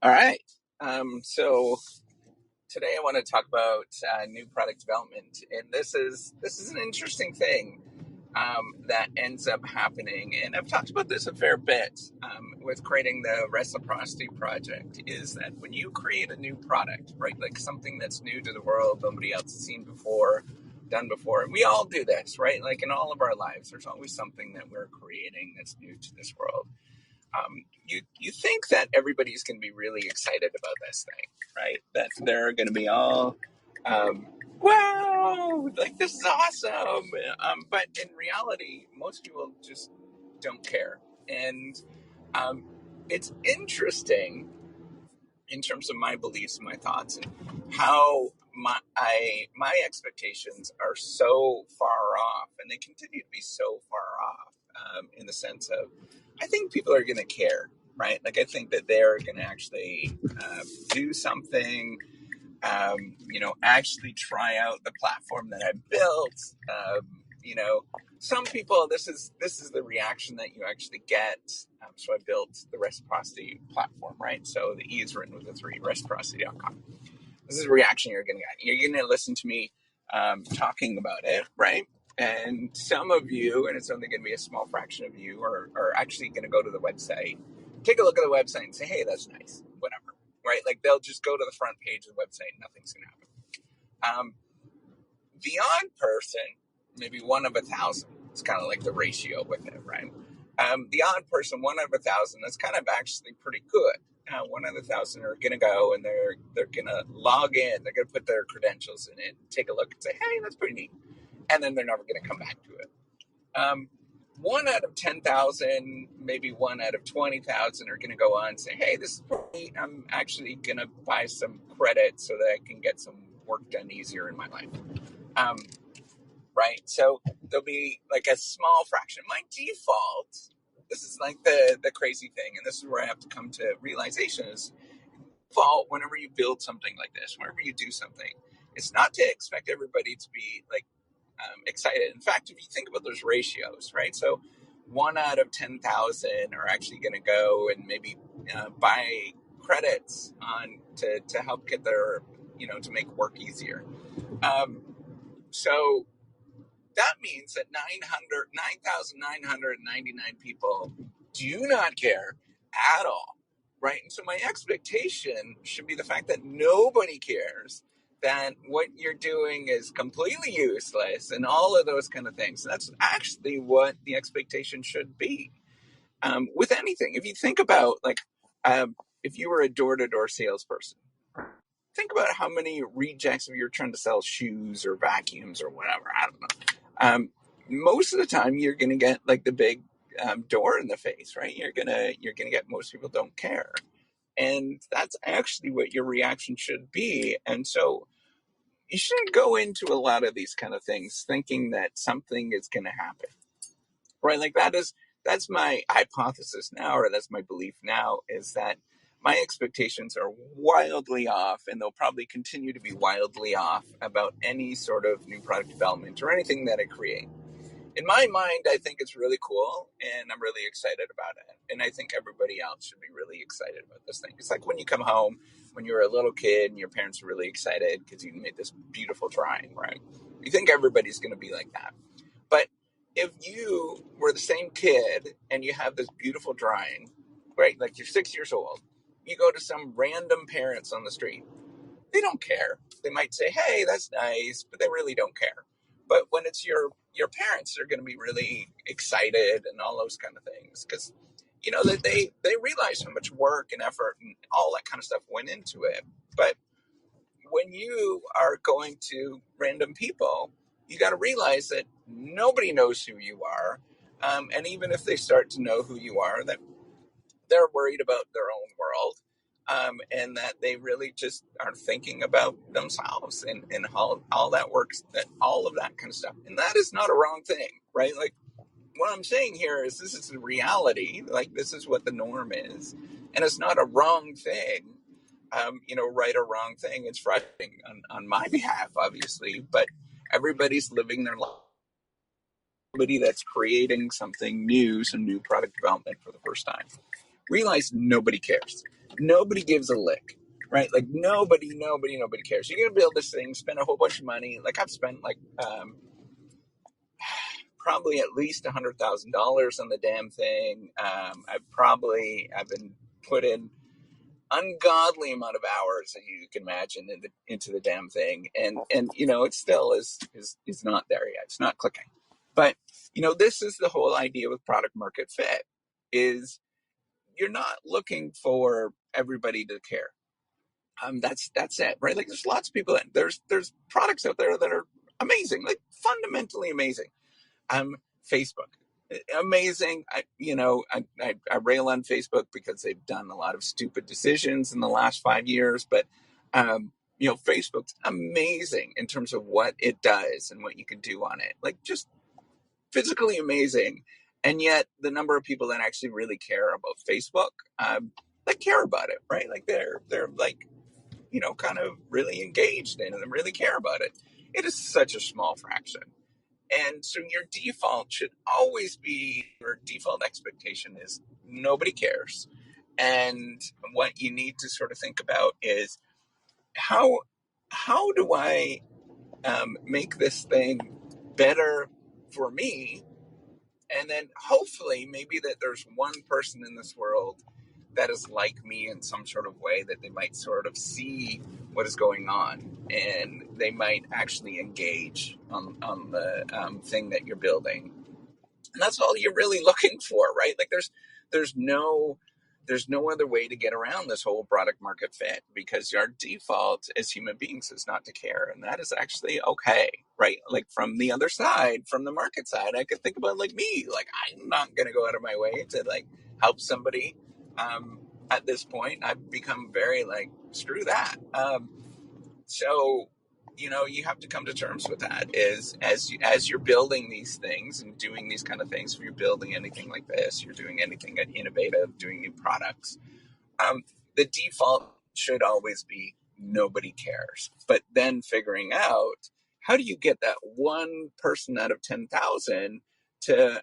All right. So today I want to talk about new product development, and this is an interesting thing that ends up happening. And I've talked about this a fair bit with creating the reciprocity project. Is that when you create a new product, right? Like something that's new to the world, nobody else has seen before, done before, and we all do this, right? Like in all of our lives, there's always something that we're creating that's new to this world. You think that everybody's going to be really excited about this thing, right? That they're going to be all, um, wow, like this is awesome. But in reality, most people just don't care. And um, it's interesting in terms of my beliefs and my thoughts and how my expectations are so far off, and they continue to be so far off in the sense of I think people are going to care, right? Like I think that they're going to actually do something, actually try out the platform that I built. Some people, this is the reaction that you actually get. So I built the reciprocity platform, right? So the E is written with a 3, reciprocity.com. This is the reaction you're going to get. You're going to listen to me talking about it, right? And some of you, and it's only going to be a small fraction of you, are actually going to go to the website, take a look at the website and say, hey, that's nice, whatever, right? Like they'll just go to the front page of the website and nothing's going to happen. The odd person, maybe 1 of 1,000, it's kind of like the ratio with it, right? The odd person, 1 out of 1,000, that's kind of actually pretty good. 1 out of 1,000 are going to go and they're going to log in. They're going to put their credentials in it, take a look and say, hey, that's pretty neat. And then they're never going to come back to it. 1 out of 10,000, maybe 1 out of 20,000 are going to go on and say, hey, this is pretty neat. I'm actually going to buy some credit so that I can get some work done easier in my life. Right? So there'll be like a small fraction. My default, this is like the crazy thing, and this is where I have to come to realization is default whenever you build something like this, whenever you do something, it's not to expect everybody to be like excited. In fact, if you think about those ratios, right? So 1 out of 10,000 are actually going to go and maybe buy credits on to help get their, to make work easier. So that means that 9,999 people do not care at all, right? And so my expectation should be the fact that nobody cares, that what you're doing is completely useless and all of those kind of things. That's actually what the expectation should be with anything. If you think about, like, if you were a door-to-door salesperson, think about how many rejects if you're trying to sell shoes or vacuums or whatever. I don't know. Most of the time you're going to get like the big door in the face, right? You're going to get most people don't care. And that's actually what your reaction should be. And so you shouldn't go into a lot of these kind of things thinking that something is going to happen, right? Like that's my hypothesis now, or that's my belief now, is that my expectations are wildly off, and they'll probably continue to be wildly off about any sort of new product development or anything that I create. In my mind, I think it's really cool, and I'm really excited about it. And I think everybody else should be really excited about this thing. It's like when you come home, when you were a little kid, and your parents are really excited because you made this beautiful drawing, right? You think everybody's going to be like that. But if you were the same kid and you have this beautiful drawing, right? Like you're 6 years old, you go to some random parents on the street. They don't care. They might say, hey, that's nice, but they really don't care. But when it's your parents, they're going to be really excited and all those kind of things because, that they realize how much work and effort and all that kind of stuff went into it. But when you are going to random people, you got to realize that nobody knows who you are. And even if they start to know who you are, that they're worried about their own world. And that they really just are thinking about themselves and how all that works, that all of that kind of stuff. And that is not a wrong thing, right? Like what I'm saying here is this is the reality. Like this is what the norm is. And it's not a wrong thing, right or wrong thing. It's frustrating on my behalf, obviously, but everybody's living their life. Somebody that's creating something new, some new product development for the first time. Realize nobody cares. nobody gives a lick, right? Like nobody cares. You're gonna build this thing, spend a whole bunch of money. Like I've spent like probably at least $100,000 on the damn thing. I've been put in ungodly amount of hours that you can imagine into the damn thing, and it still is not there yet. It's not clicking. But this is the whole idea with product market fit: is you're not looking for everybody to care. That's it, right? Like there's lots of people. There's products out there that are amazing, like fundamentally amazing. Facebook, amazing. I rail on Facebook because they've done a lot of stupid decisions in the last 5 years, but Facebook's amazing in terms of what it does and what you can do on it. Like just physically amazing. And yet the number of people that actually really care about Facebook, that care about it, right? Like they're like, kind of really engaged in it and really care about it. It is such a small fraction. And so your default should always be, your default expectation is nobody cares. And what you need to sort of think about is how do I make this thing better for me? And then hopefully maybe that there's one person in this world that is like me in some sort of way, that they might sort of see what is going on and they might actually engage on the thing that you're building. And that's all you're really looking for, right? Like there's no other way to get around this whole product market fit, because our default as human beings is not to care. And that is actually okay, right? Like from the other side, from the market side, I could think about like me, like I'm not going to go out of my way to like help somebody. At this point, I've become very like, screw that. So you have to come to terms with that, is as you're building these things and doing these kind of things. If you're building anything like this, you're doing anything innovative, doing new products, the default should always be nobody cares. But then figuring out how do you get that one person out of 10,000 to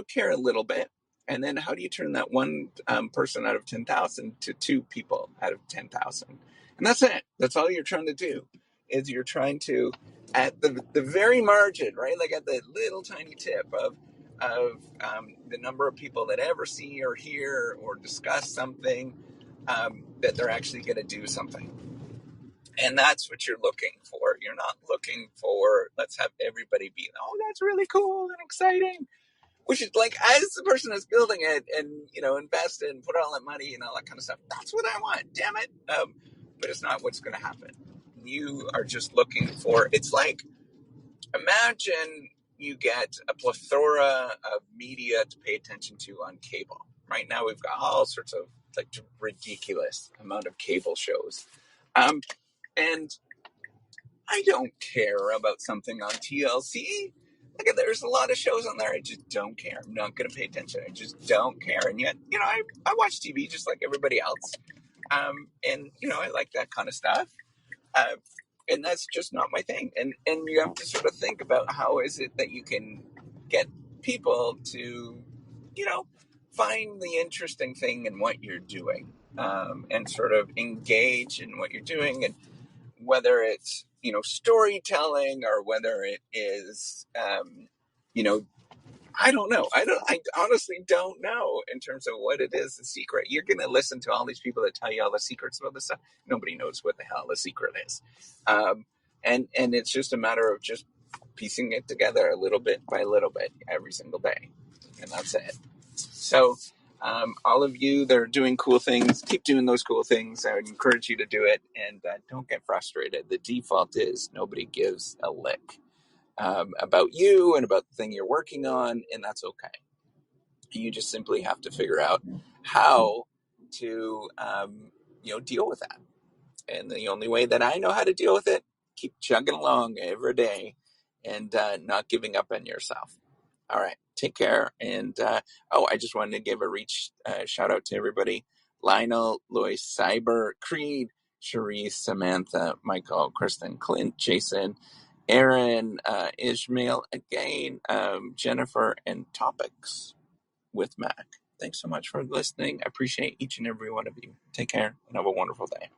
care a little bit, and then how do you turn that one person out of 10,000 to two people out of 10,000? And that's it. That's all you're trying to do, is you're trying to, at the very margin, right? Like at the little tiny tip of the number of people that ever see or hear or discuss something, that they're actually going to do something. And that's what you're looking for. You're not looking for, let's have everybody be, oh, that's really cool and exciting. Which is like, as the person that's building it and, invest and put all that money and all that kind of stuff, that's what I want, damn it. But it's not what's going to happen. You are just looking for, it's like, imagine you get a plethora of media to pay attention to on cable. Right now we've got all sorts of like ridiculous amount of cable shows. And I don't care about something on TLC. Like there's a lot of shows on there I just don't care. I'm not going to pay attention. I just don't care. And yet, I watch TV just like everybody else. And I like that kind of stuff. And that's just not my thing. And you have to sort of think about how is it that you can get people to, find the interesting thing in what you're doing, and sort of engage in what you're doing. And whether it's, storytelling, or whether it is, I don't know. I honestly don't know in terms of what it is, the secret. You're going to listen to all these people that tell you all the secrets about this stuff. Nobody knows what the hell the secret is. And it's just a matter of just piecing it together a little bit by little bit every single day. And that's it. So, all of you that are doing cool things, keep doing those cool things. I would encourage you to do it, and don't get frustrated. The default is nobody gives a lick about you and about the thing you're working on, and that's okay. You just simply have to figure out how to, deal with that. And the only way that I know how to deal with it, keep chugging along every day and not giving up on yourself. All right, take care. And I just wanted to give a shout out to everybody: Lionel, Lois, Cyber, Creed, Cherise, Samantha, Michael, Kristen, Clint, Jason, Aaron, Ishmael, again, Jennifer, and Topics with Mac. Thanks so much for listening. I appreciate each and every one of you. Take care and have a wonderful day.